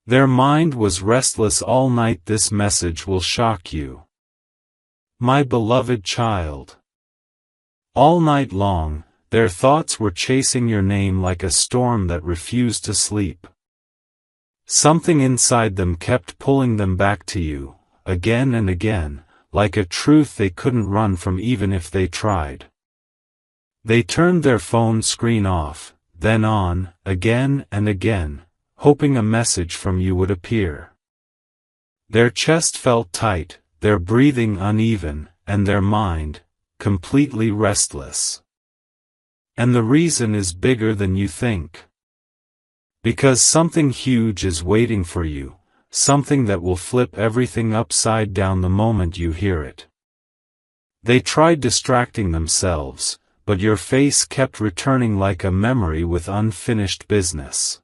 Their mind was restless all night. This message will shock you. My beloved child. All night long, their thoughts were chasing your name like a storm that refused to sleep. Something inside them kept pulling them back to you, again and again, like a truth they couldn't run from even if they tried. They turned their phone screen off, then on, again and again, hoping a message from you would appear. Their chest felt tight, their breathing uneven, and their mind, completely restless. And the reason is bigger than you think. Because something huge is waiting for you, something that will flip everything upside down the moment you hear it. They tried distracting themselves, but your face kept returning like a memory with unfinished business.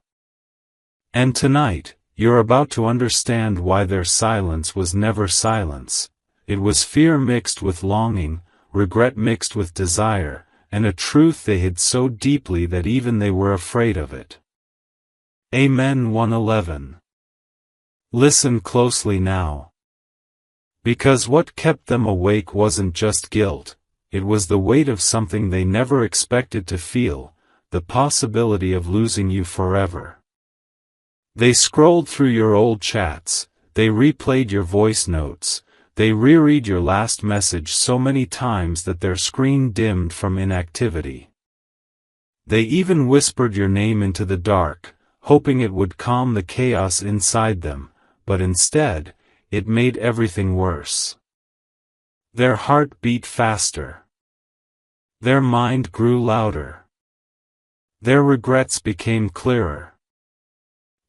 And tonight, you're about to understand why their silence was never silence. It was fear mixed with longing, regret mixed with desire, and a truth they hid so deeply that even they were afraid of it. Amen. 1:11. Listen closely now. Because what kept them awake wasn't just guilt, it was the weight of something they never expected to feel, the possibility of losing you forever. They scrolled through your old chats, they replayed your voice notes, they reread your last message so many times that their screen dimmed from inactivity. They even whispered your name into the dark, hoping it would calm the chaos inside them, but instead, it made everything worse. Their heart beat faster. Their mind grew louder. Their regrets became clearer.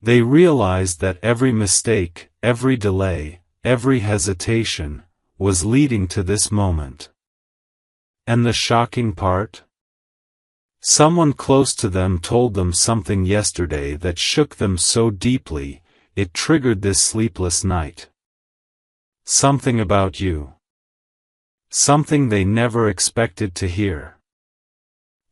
They realized that every mistake, every delay, every hesitation, was leading to this moment. And the shocking part? Someone close to them told them something yesterday that shook them so deeply, it triggered this sleepless night. Something about you. Something they never expected to hear.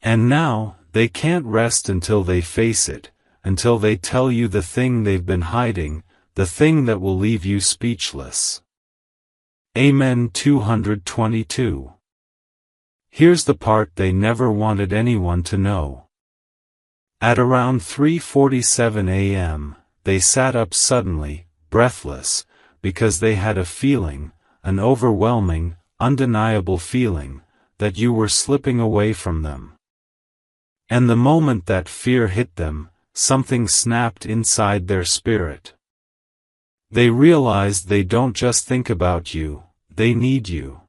And now, they can't rest until they face it, until they tell you the thing they've been hiding, the thing that will leave you speechless. Amen. 222. Here's the part they never wanted anyone to know. At around 3:47 a.m., they sat up suddenly, breathless, because they had a feeling, an overwhelming, undeniable feeling, that you were slipping away from them. And the moment that fear hit them, something snapped inside their spirit. They realized they don't just think about you, they need you.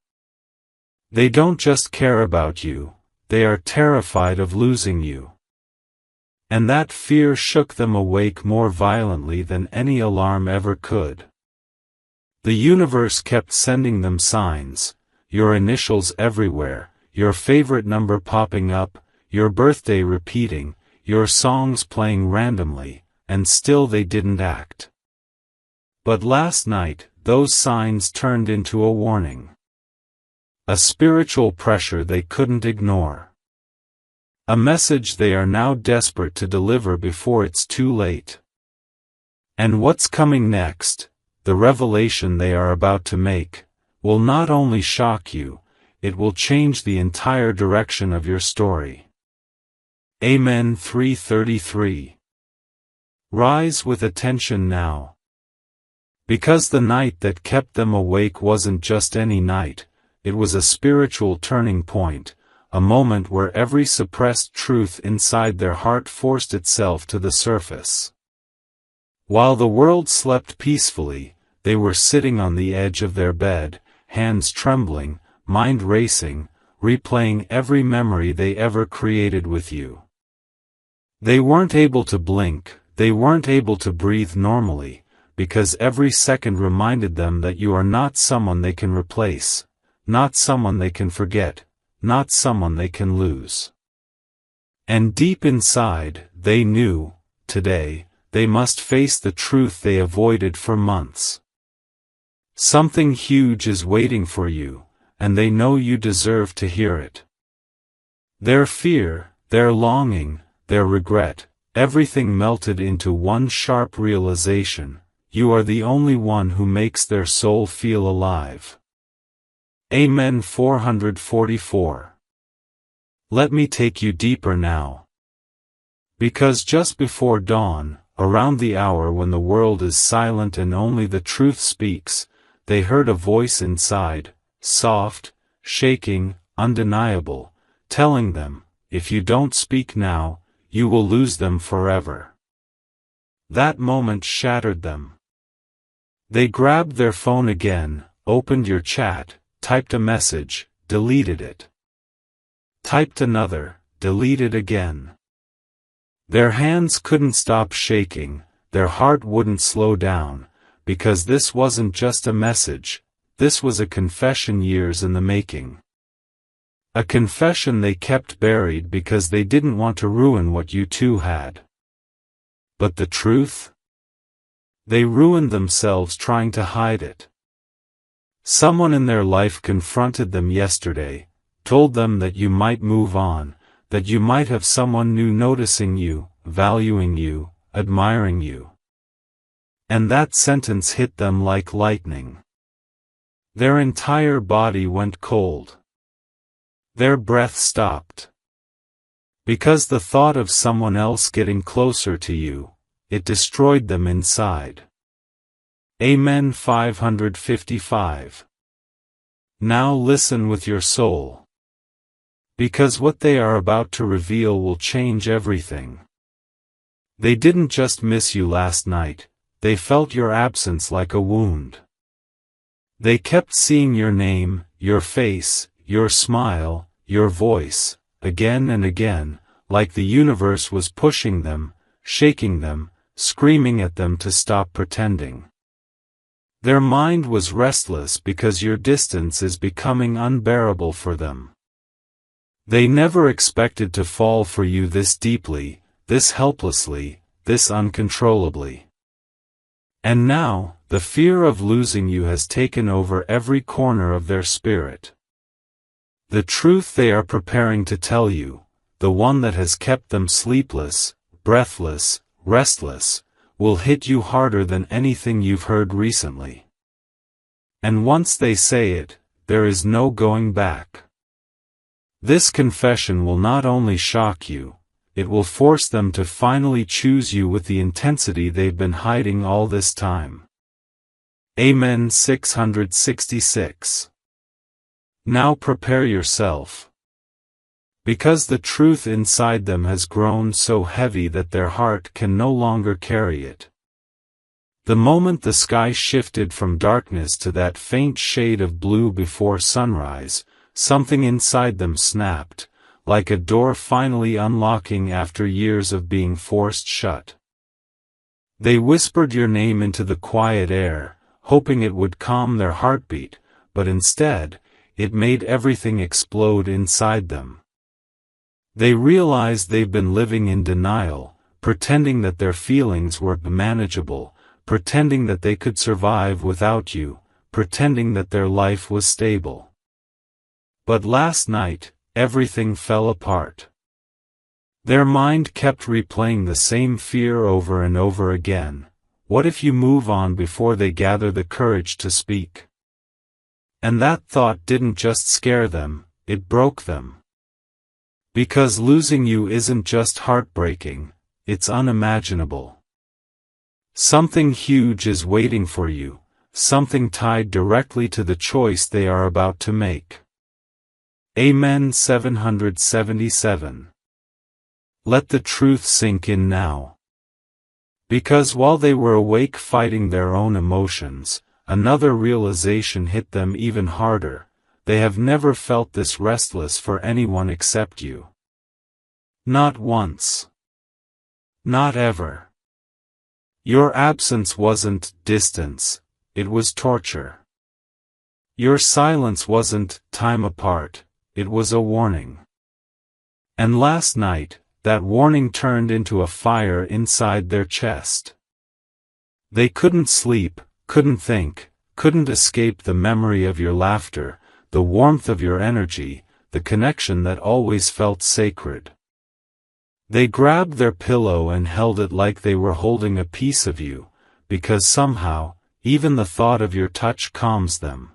They don't just care about you, they are terrified of losing you. And that fear shook them awake more violently than any alarm ever could. The universe kept sending them signs, your initials everywhere, your favorite number popping up, your birthday repeating, your songs playing randomly, and still they didn't act. But last night, those signs turned into a warning. A spiritual pressure they couldn't ignore. A message they are now desperate to deliver before it's too late. And what's coming next, the revelation they are about to make, will not only shock you, it will change the entire direction of your story. Amen. 3:33. Rise with attention now. Because the night that kept them awake wasn't just any night, it was a spiritual turning point, a moment where every suppressed truth inside their heart forced itself to the surface. While the world slept peacefully, they were sitting on the edge of their bed, hands trembling, mind racing, replaying every memory they ever created with you. They weren't able to blink, they weren't able to breathe normally, because every second reminded them that you are not someone they can replace, not someone they can forget, not someone they can lose. And deep inside, they knew, today, they must face the truth they avoided for months. Something huge is waiting for you, and they know you deserve to hear it. Their fear, their longing, their regret, everything melted into one sharp realization: you are the only one who makes their soul feel alive. Amen. 444. Let me take you deeper now. Because just before dawn, around the hour when the world is silent and only the truth speaks, they heard a voice inside, soft, shaking, undeniable, telling them, if you don't speak now, you will lose them forever. That moment shattered them. They grabbed their phone again, opened your chat, typed a message, deleted it. Typed another, deleted again. Their hands couldn't stop shaking, their heart wouldn't slow down, because this wasn't just a message, this was a confession years in the making. A confession they kept buried because they didn't want to ruin what you two had. But the truth? They ruined themselves trying to hide it. Someone in their life confronted them yesterday, told them that you might move on, that you might have someone new noticing you, valuing you, admiring you. And that sentence hit them like lightning. Their entire body went cold. Their breath stopped. Because the thought of someone else getting closer to you, it destroyed them inside. Amen. 555. Now listen with your soul. Because what they are about to reveal will change everything. They didn't just miss you last night, they felt your absence like a wound. They kept seeing your name, your face, your smile, your voice, again and again, like the universe was pushing them, shaking them, screaming at them to stop pretending. Their mind was restless because your distance is becoming unbearable for them. They never expected to fall for you this deeply, this helplessly, this uncontrollably. And now, the fear of losing you has taken over every corner of their spirit. The truth they are preparing to tell you, the one that has kept them sleepless, breathless, restless, will hit you harder than anything you've heard recently. And once they say it, there is no going back. This confession will not only shock you, it will force them to finally choose you with the intensity they've been hiding all this time. Amen. 666. Now prepare yourself. Because the truth inside them has grown so heavy that their heart can no longer carry it. The moment the sky shifted from darkness to that faint shade of blue before sunrise, something inside them snapped, like a door finally unlocking after years of being forced shut. They whispered your name into the quiet air, hoping it would calm their heartbeat, but instead, it made everything explode inside them. They realized they've been living in denial, pretending that their feelings were manageable, pretending that they could survive without you, pretending that their life was stable. But last night, everything fell apart. Their mind kept replaying the same fear over and over again. What if you move on before they gather the courage to speak? And that thought didn't just scare them, it broke them. Because losing you isn't just heartbreaking, it's unimaginable. Something huge is waiting for you, something tied directly to the choice they are about to make. Amen. 777. Let the truth sink in now. Because while they were awake fighting their own emotions, another realization hit them even harder: they have never felt this restless for anyone except you. Not once. Not ever. Your absence wasn't distance, it was torture. Your silence wasn't time apart, it was a warning. And last night, that warning turned into a fire inside their chest. They couldn't sleep, couldn't think, couldn't escape the memory of your laughter, the warmth of your energy, the connection that always felt sacred. They grabbed their pillow and held it like they were holding a piece of you, because somehow, even the thought of your touch calms them.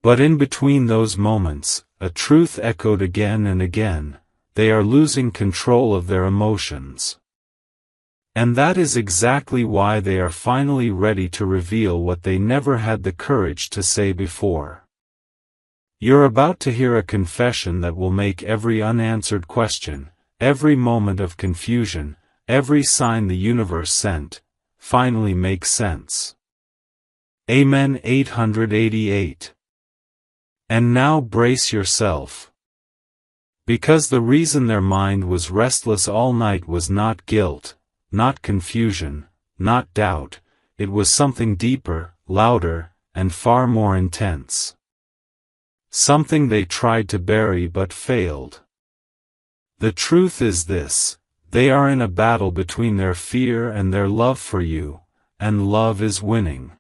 But in between those moments, a truth echoed again and again: they are losing control of their emotions. And that is exactly why they are finally ready to reveal what they never had the courage to say before. You're about to hear a confession that will make every unanswered question, every moment of confusion, every sign the universe sent, finally make sense. Amen. 888. And now brace yourself. Because the reason their mind was restless all night was not guilt, not confusion, not doubt, it was something deeper, louder, and far more intense. Something they tried to bury but failed. The truth is this: they are in a battle between their fear and their love for you, and love is winning.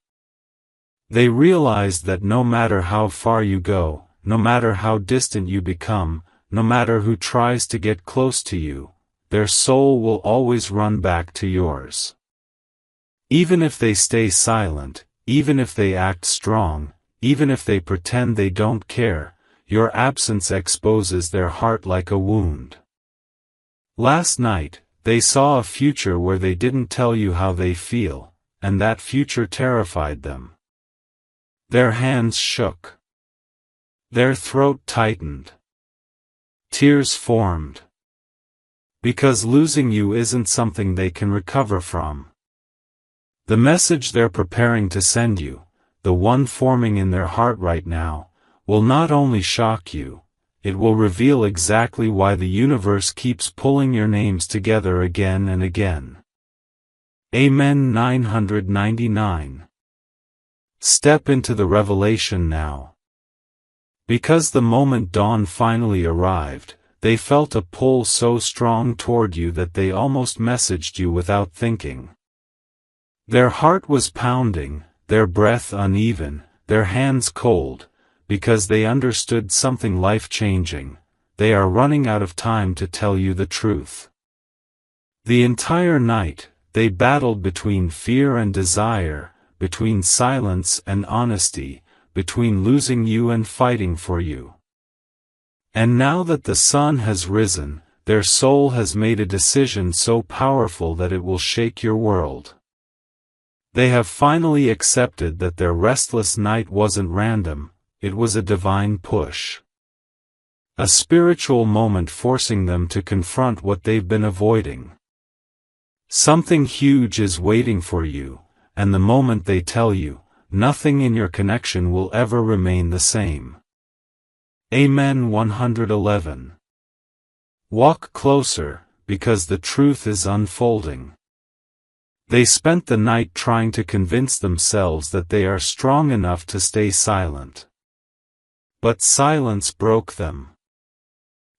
They realize that no matter how far you go, no matter how distant you become, no matter who tries to get close to you, their soul will always run back to yours. Even if they stay silent, even if they act strong, even if they pretend they don't care, your absence exposes their heart like a wound. Last night, they saw a future where they didn't tell you how they feel, and that future terrified them. Their hands shook. Their throat tightened. Tears formed. Because losing you isn't something they can recover from. The message they're preparing to send you, the one forming in their heart right now, will not only shock you, it will reveal exactly why the universe keeps pulling your names together again and again. Amen. 999. Step into the revelation now. Because the moment dawn finally arrived, they felt a pull so strong toward you that they almost messaged you without thinking. Their heart was pounding, their breath uneven, their hands cold, because they understood something life-changing: they are running out of time to tell you the truth. The entire night, they battled between fear and desire, between silence and honesty, between losing you and fighting for you. And now that the sun has risen, their soul has made a decision so powerful that it will shake your world. They have finally accepted that their restless night wasn't random, it was a divine push. A spiritual moment forcing them to confront what they've been avoiding. Something huge is waiting for you, and the moment they tell you, nothing in your connection will ever remain the same. Amen. 111. Walk closer, because the truth is unfolding. They spent the night trying to convince themselves that they are strong enough to stay silent. But silence broke them.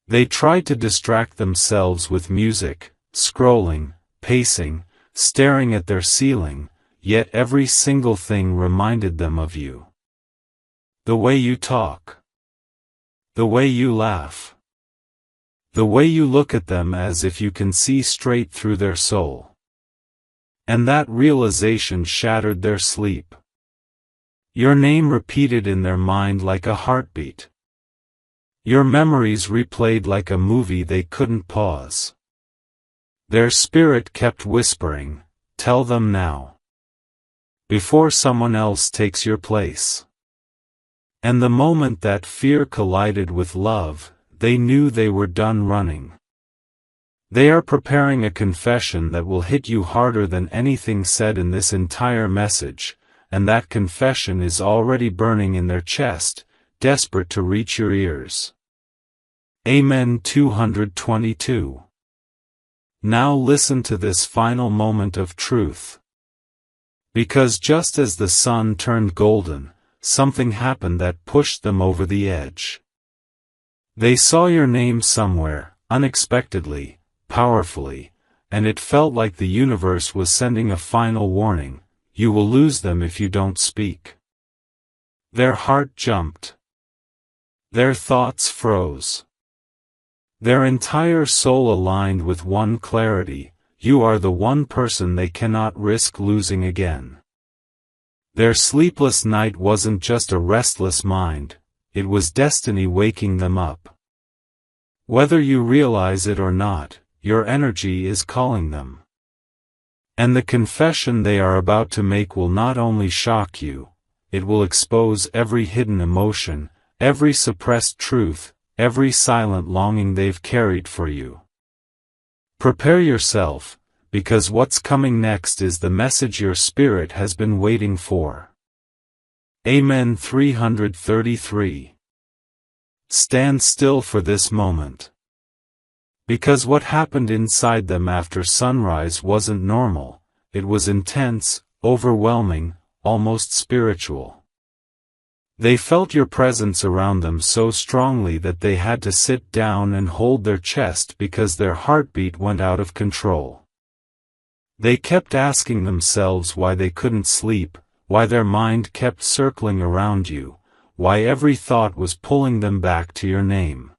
They tried to distract themselves with music, scrolling, pacing, staring at their ceiling, yet every single thing reminded them of you. The way you talk. The way you laugh. The way you look at them as if you can see straight through their soul. And that realization shattered their sleep. Your name repeated in their mind like a heartbeat. Your memories replayed like a movie they couldn't pause. Their spirit kept whispering, "Tell them now, before someone else takes your place." And the moment that fear collided with love, they knew they were done running. They are preparing a confession that will hit you harder than anything said in this entire message, and that confession is already burning in their chest, desperate to reach your ears. Amen. 222. Now listen to this final moment of truth. Because just as the sun turned golden, something happened that pushed them over the edge. They saw your name somewhere, unexpectedly, powerfully, and it felt like the universe was sending a final warning: you will lose them if you don't speak. Their heart jumped. Their thoughts froze. Their entire soul aligned with one clarity: you are the one person they cannot risk losing again. Their sleepless night wasn't just a restless mind, it was destiny waking them up. Whether you realize it or not, your energy is calling them. And the confession they are about to make will not only shock you, it will expose every hidden emotion, every suppressed truth, every silent longing they've carried for you. Prepare yourself, because what's coming next is the message your spirit has been waiting for. Amen. 333. Stand still for this moment. Because what happened inside them after sunrise wasn't normal, it was intense, overwhelming, almost spiritual. They felt your presence around them so strongly that they had to sit down and hold their chest because their heartbeat went out of control. They kept asking themselves why they couldn't sleep, why their mind kept circling around you, why every thought was pulling them back to your name.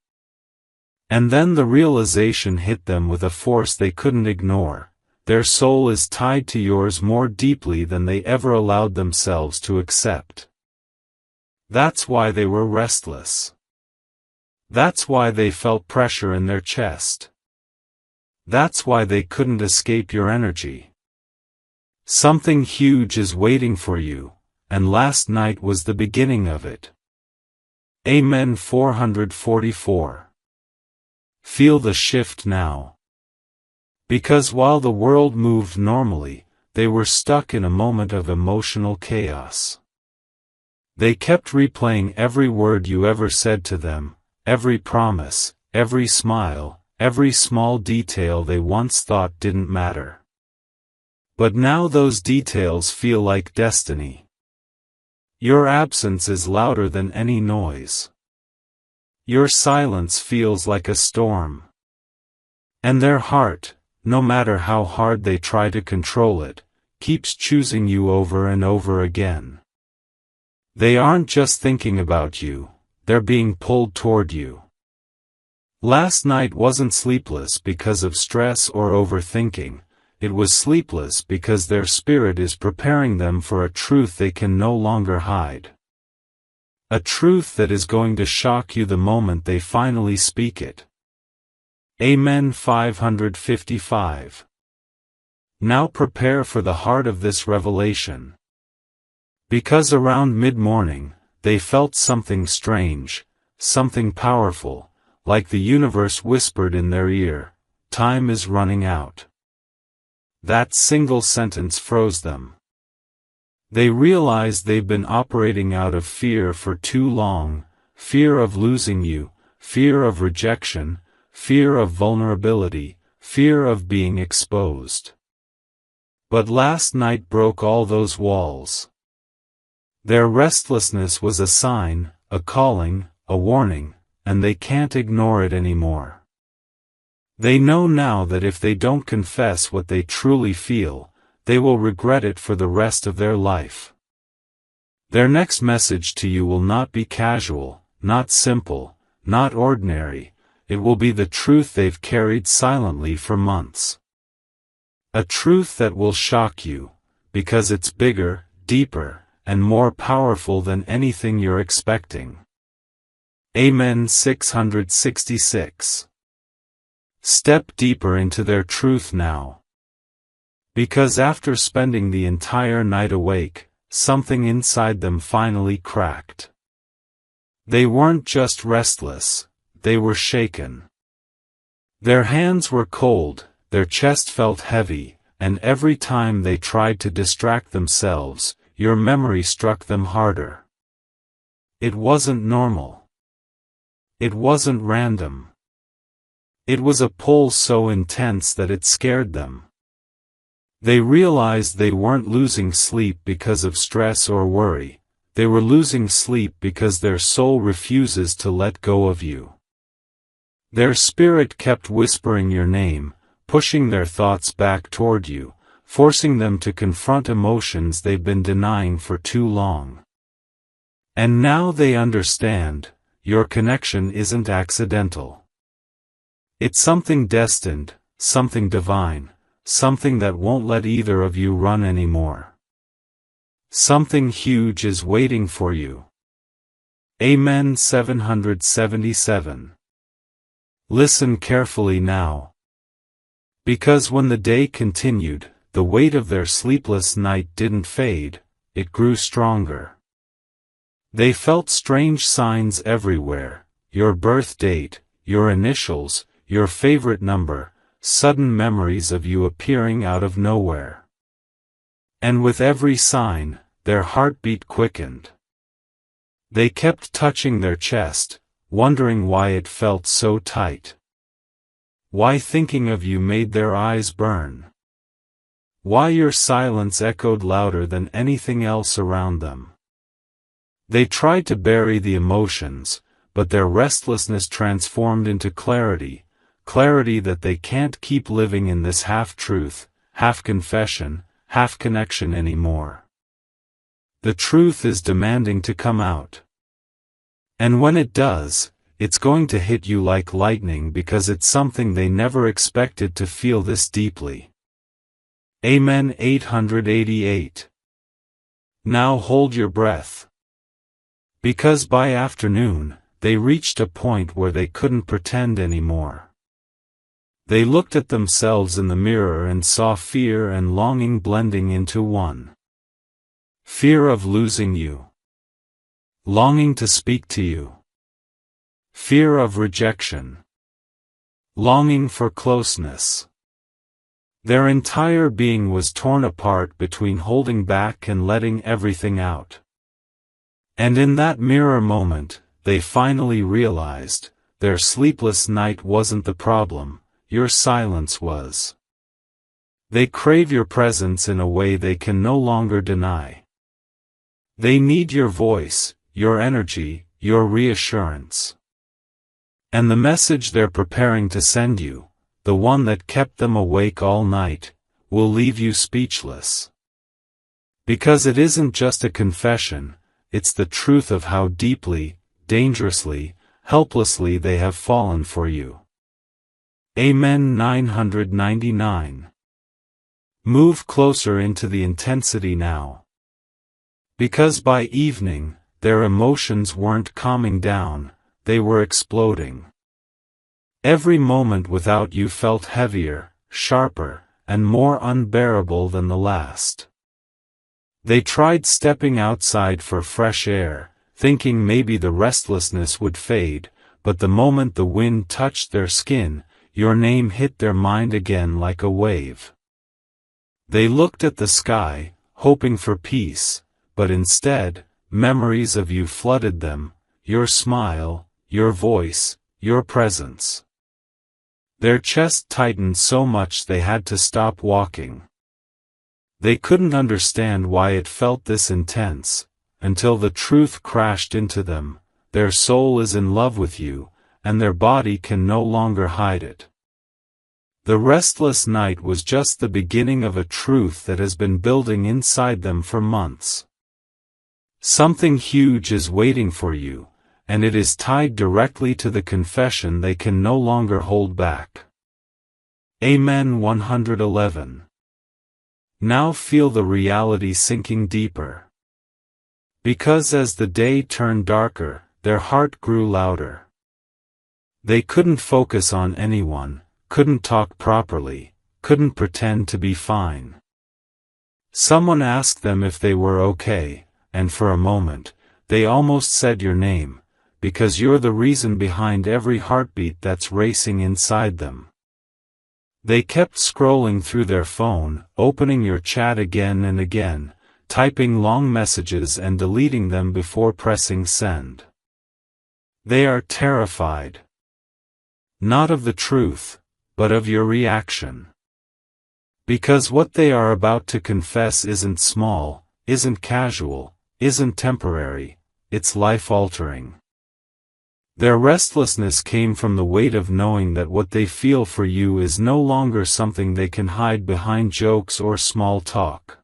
And then the realization hit them with a force they couldn't ignore: their soul is tied to yours more deeply than they ever allowed themselves to accept. That's why they were restless. That's why they felt pressure in their chest. That's why they couldn't escape your energy. Something huge is waiting for you, and last night was the beginning of it. Amen. 444. Feel the shift now. Because while the world moved normally, they were stuck in a moment of emotional chaos. They kept replaying every word you ever said to them, every promise, every smile, every small detail they once thought didn't matter. But now those details feel like destiny. Your absence is louder than any noise. Your silence feels like a storm. And their heart, no matter how hard they try to control it, keeps choosing you over and over again. They aren't just thinking about you, they're being pulled toward you. Last night wasn't sleepless because of stress or overthinking, it was sleepless because their spirit is preparing them for a truth they can no longer hide. A truth that is going to shock you the moment they finally speak it. Amen. 555. Now prepare for the heart of this revelation. Because around mid-morning, they felt something strange, something powerful, like the universe whispered in their ear, "Time is running out." That single sentence froze them. They realized they've been operating out of fear for too long: fear of losing you, fear of rejection, fear of vulnerability, fear of being exposed. But last night broke all those walls. Their restlessness was a sign, a calling, a warning, and they can't ignore it anymore. They know now that if they don't confess what they truly feel, they will regret it for the rest of their life. Their next message to you will not be casual, not simple, not ordinary, it will be the truth they've carried silently for months. A truth that will shock you, because it's bigger, deeper, and more powerful than anything you're expecting. Amen. 666. Step deeper into their truth now. Because after spending the entire night awake, something inside them finally cracked. They weren't just restless, they were shaken. Their hands were cold, their chest felt heavy, and every time they tried to distract themselves, your memory struck them harder. It wasn't normal. It wasn't random. It was a pull so intense that it scared them. They realized they weren't losing sleep because of stress or worry, they were losing sleep because their soul refuses to let go of you. Their spirit kept whispering your name, pushing their thoughts back toward you, forcing them to confront emotions they've been denying for too long. And now they understand, your connection isn't accidental. It's something destined, something divine, something that won't let either of you run anymore. Something huge is waiting for you. Amen. 777. Listen carefully now. Because when the day continued, the weight of their sleepless night didn't fade, it grew stronger. They felt strange signs everywhere, your birth date, your initials, your favorite number, sudden memories of you appearing out of nowhere. And with every sign, their heartbeat quickened. They kept touching their chest, wondering why it felt so tight. Why thinking of you made their eyes burn. Why your silence echoed louder than anything else around them. They tried to bury the emotions, but their restlessness transformed into clarity, clarity that they can't keep living in this half-truth, half-confession, half-connection anymore. The truth is demanding to come out. And when it does, it's going to hit you like lightning because it's something they never expected to feel this deeply. Amen. 888. Now hold your breath. Because by afternoon, they reached a point where they couldn't pretend anymore. They looked at themselves in the mirror and saw fear and longing blending into one. Fear of losing you. Longing to speak to you. Fear of rejection. Longing for closeness. Their entire being was torn apart between holding back and letting everything out. And in that mirror moment, they finally realized, their sleepless night wasn't the problem, your silence was. They crave your presence in a way they can no longer deny. They need your voice, your energy, your reassurance. And the message they're preparing to send you, the one that kept them awake all night, will leave you speechless. Because it isn't just a confession, it's the truth of how deeply, dangerously, helplessly they have fallen for you. Amen. 999. Move closer into the intensity now. Because by evening, their emotions weren't calming down, they were exploding. Every moment without you felt heavier, sharper, and more unbearable than the last. They tried stepping outside for fresh air, thinking maybe the restlessness would fade, but the moment the wind touched their skin, your name hit their mind again like a wave. They looked at the sky, hoping for peace, but instead, memories of you flooded them, your smile, your voice, your presence. Their chest tightened so much they had to stop walking. They couldn't understand why it felt this intense, until the truth crashed into them, their soul is in love with you, and their body can no longer hide it. The restless night was just the beginning of a truth that has been building inside them for months. Something huge is waiting for you, and it is tied directly to the confession they can no longer hold back. Amen. 111. Now feel the reality sinking deeper. Because as the day turned darker, their heart grew louder. They couldn't focus on anyone, couldn't talk properly, couldn't pretend to be fine. Someone asked them if they were okay, and for a moment, they almost said your name, because you're the reason behind every heartbeat that's racing inside them. They kept scrolling through their phone, opening your chat again and again, typing long messages and deleting them before pressing send. They are terrified. Not of the truth, but of your reaction. Because what they are about to confess isn't small, isn't casual, isn't temporary, it's life-altering. Their restlessness came from the weight of knowing that what they feel for you is no longer something they can hide behind jokes or small talk.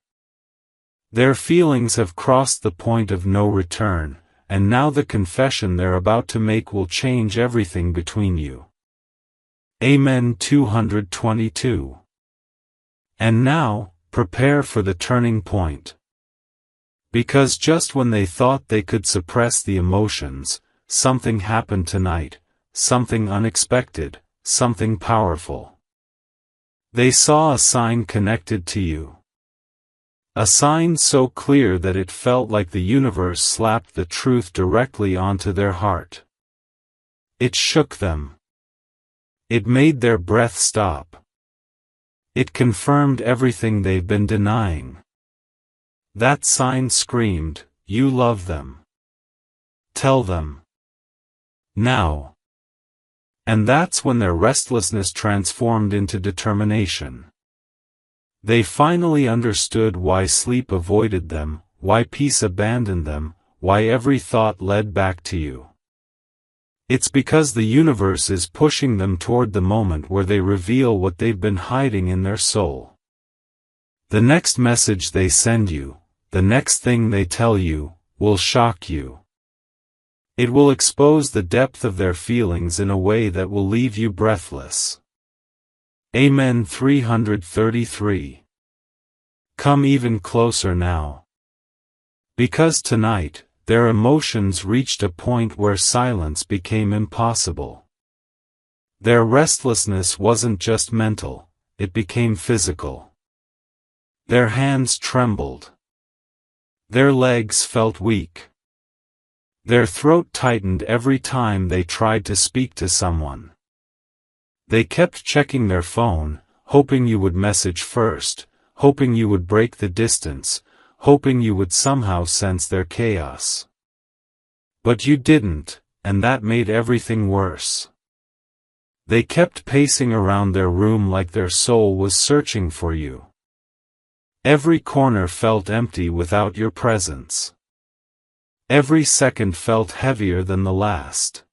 Their feelings have crossed the point of no return, and now the confession they're about to make will change everything between you. Amen. 222. And now, prepare for the turning point. Because just when they thought they could suppress the emotions, something happened tonight, something unexpected, something powerful. They saw a sign connected to you. A sign so clear that it felt like the universe slapped the truth directly onto their heart. It shook them. It made their breath stop. It confirmed everything they've been denying. That sign screamed, "You love them. Tell them. Now." And that's when their restlessness transformed into determination. They finally understood why sleep avoided them, why peace abandoned them, why every thought led back to you. It's because the universe is pushing them toward the moment where they reveal what they've been hiding in their soul. The next message they send you, the next thing they tell you, will shock you. It will expose the depth of their feelings in a way that will leave you breathless. Amen. 333. Come even closer now. Because tonight, their emotions reached a point where silence became impossible. Their restlessness wasn't just mental, it became physical. Their hands trembled. Their legs felt weak. Their throat tightened every time they tried to speak to someone. They kept checking their phone, hoping you would message first, hoping you would break the distance, hoping you would somehow sense their chaos. But you didn't, and that made everything worse. They kept pacing around their room like their soul was searching for you. Every corner felt empty without your presence. Every second felt heavier than the last.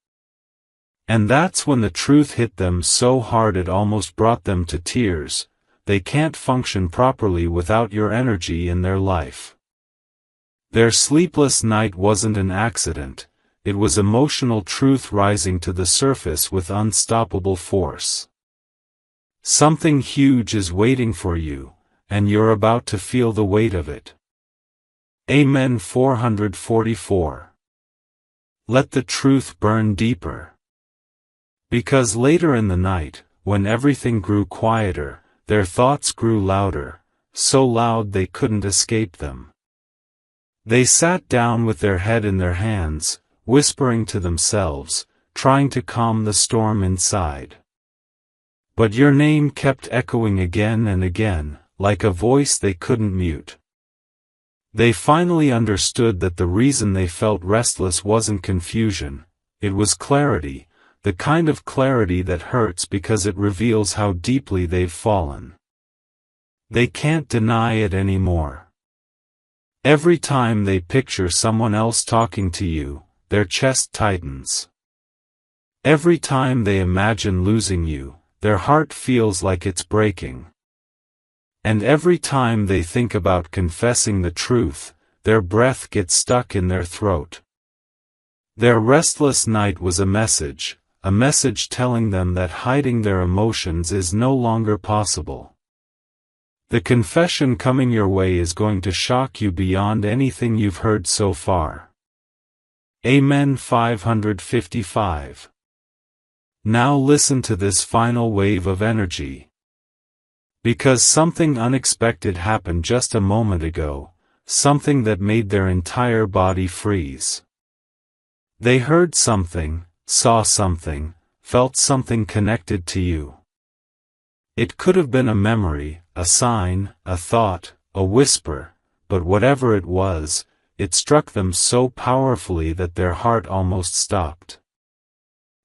And that's when the truth hit them so hard it almost brought them to tears. They can't function properly without your energy in their life. Their sleepless night wasn't an accident, it was emotional truth rising to the surface with unstoppable force. Something huge is waiting for you, and you're about to feel the weight of it. Amen. 444. Let the truth burn deeper. Because later in the night, when everything grew quieter, their thoughts grew louder, so loud they couldn't escape them. They sat down with their head in their hands, whispering to themselves, trying to calm the storm inside. But your name kept echoing again and again, like a voice they couldn't mute. They finally understood that the reason they felt restless wasn't confusion, it was clarity, the kind of clarity that hurts because it reveals how deeply they've fallen. They can't deny it anymore. Every time they picture someone else talking to you, their chest tightens. Every time they imagine losing you, their heart feels like it's breaking. And every time they think about confessing the truth, their breath gets stuck in their throat. Their restless night was a message telling them that hiding their emotions is no longer possible. The confession coming your way is going to shock you beyond anything you've heard so far. Amen. 555. Now listen to this final wave of energy. Because something unexpected happened just a moment ago, something that made their entire body freeze. They heard something, saw something, felt something connected to you. It could have been a memory, a sign, a thought, a whisper, but whatever it was, it struck them so powerfully that their heart almost stopped.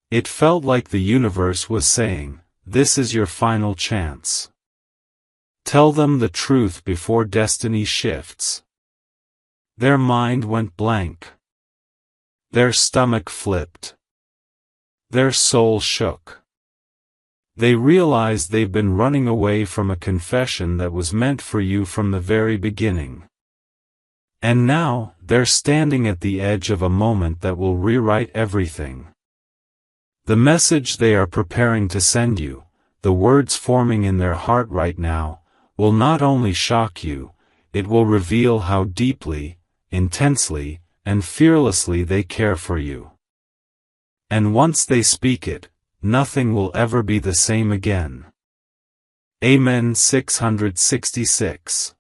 It felt like the universe was saying, "This is your final chance. Tell them the truth before destiny shifts." Their mind went blank. Their stomach flipped. Their soul shook. They realized they've been running away from a confession that was meant for you from the very beginning. And now, they're standing at the edge of a moment that will rewrite everything. The message they are preparing to send you, the words forming in their heart right now, will not only shock you, it will reveal how deeply, intensely, and fearlessly they care for you. And once they speak it, nothing will ever be the same again. Amen. 666.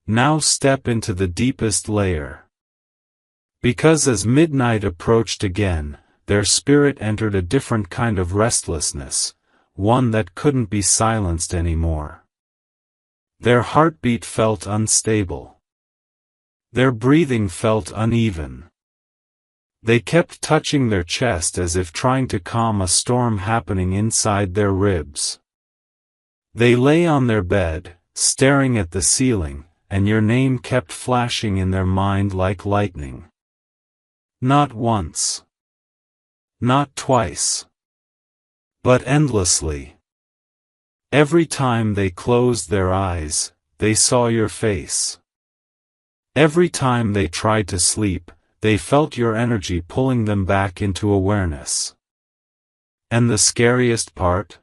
Now step into the deepest layer. Because as midnight approached again, their spirit entered a different kind of restlessness, one that couldn't be silenced anymore. Their heartbeat felt unstable. Their breathing felt uneven. They kept touching their chest as if trying to calm a storm happening inside their ribs. They lay on their bed, staring at the ceiling, and your name kept flashing in their mind like lightning. Not once. Not twice. But endlessly. Every time they closed their eyes, they saw your face. Every time they tried to sleep, they felt your energy pulling them back into awareness. And the scariest part?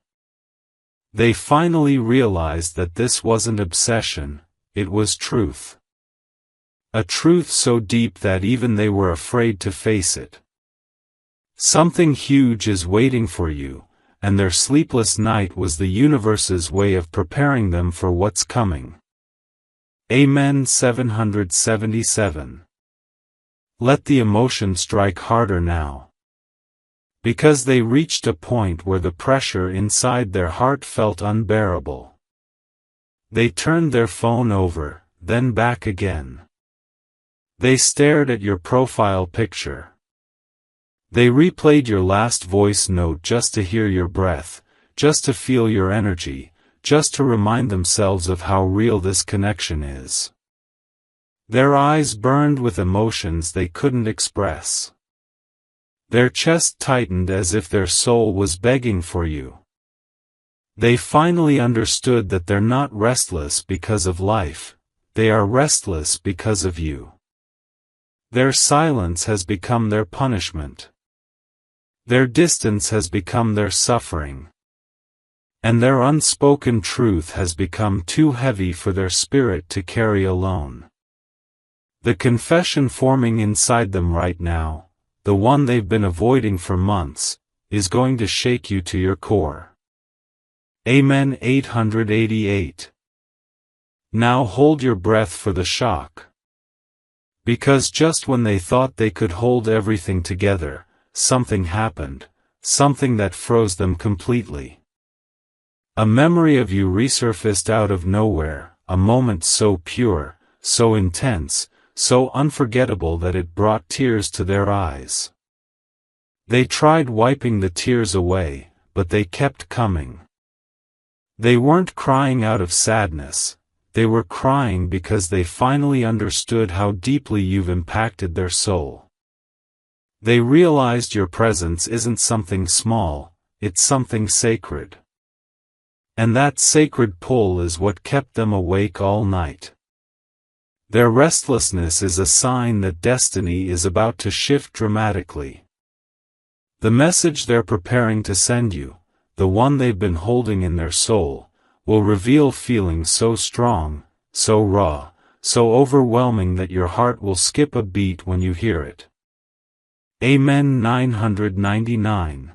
They finally realized that this wasn't obsession, it was truth. A truth so deep that even they were afraid to face it. Something huge is waiting for you, and their sleepless night was the universe's way of preparing them for what's coming. Amen. 777. Let the emotion strike harder now. Because they reached a point where the pressure inside their heart felt unbearable. They turned their phone over, then back again. They stared at your profile picture. They replayed your last voice note just to hear your breath, just to feel your energy, just to remind themselves of how real this connection is. Their eyes burned with emotions they couldn't express. Their chest tightened as if their soul was begging for you. They finally understood that they're not restless because of life, they are restless because of you. Their silence has become their punishment. Their distance has become their suffering. And their unspoken truth has become too heavy for their spirit to carry alone. The confession forming inside them right now, the one they've been avoiding for months, is going to shake you to your core. Amen. 888. Now hold your breath for the shock. Because just when they thought they could hold everything together, something happened, something that froze them completely. A memory of you resurfaced out of nowhere, a moment so pure, so intense, so unforgettable that it brought tears to their eyes. They tried wiping the tears away, but they kept coming. They weren't crying out of sadness, they were crying because they finally understood how deeply you've impacted their soul. They realized your presence isn't something small, it's something sacred. And that sacred pull is what kept them awake all night. Their restlessness is a sign that destiny is about to shift dramatically. The message they're preparing to send you, the one they've been holding in their soul, will reveal feelings so strong, so raw, so overwhelming that your heart will skip a beat when you hear it. Amen. 999.